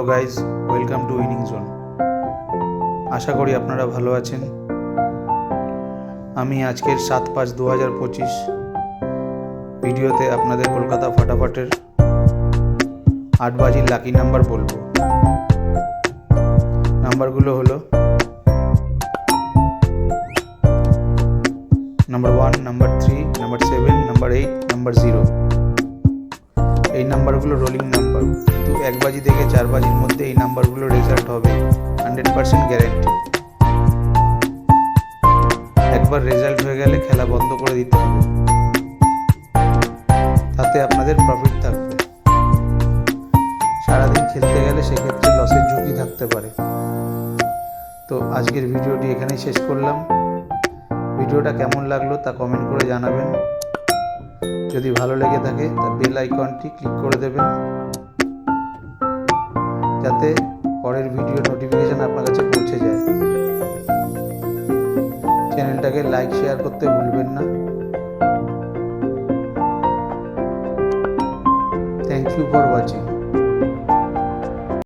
Hello guys, welcome to winning zone. আশা করি আপনারা ভালো আছেন। আমি আজকের 7/5/2025 ভিডিওতে আপনাদের কলকাতা ফাটাফাটের 8 বাজির লাকি নাম্বার বলবো। নাম্বারগুলো হলো number 1, number 3, number 7, number 8, number 0। এই নাম্বারগুলো রোলিং নাম্বার, কিন্তু 1 বাজি থেকে 4 বাজির মধ্যে এই নাম্বারগুলো রেজাল্ট হবে 100% গ্যারেন্টি। একবার রেজাল্ট হয়ে গেলে খেলা বন্ধ করে দিতে হবে, তাতে আপনাদের প্রফিট থাকবে। সারাদিন খেলতে গেলে সেক্ষেত্রে লসের ঝুঁকি থাকতে পারে। তো আজকের ভিডিওটি এখানেই শেষ করলাম। ভিডিওটা কেমন লাগলো তা কমেন্ট করে জানাবেন। যদি ভালো লেগে থাকে তা বেল আইকনটি ক্লিক করে দেবেন, যাতে পরের ভিডিও নোটিফিকেশন আপনার কাছে পৌঁছে যায়। চ্যানেলটাকে লাইক শেয়ার করতে ভুলবেন না। Thank you for watching.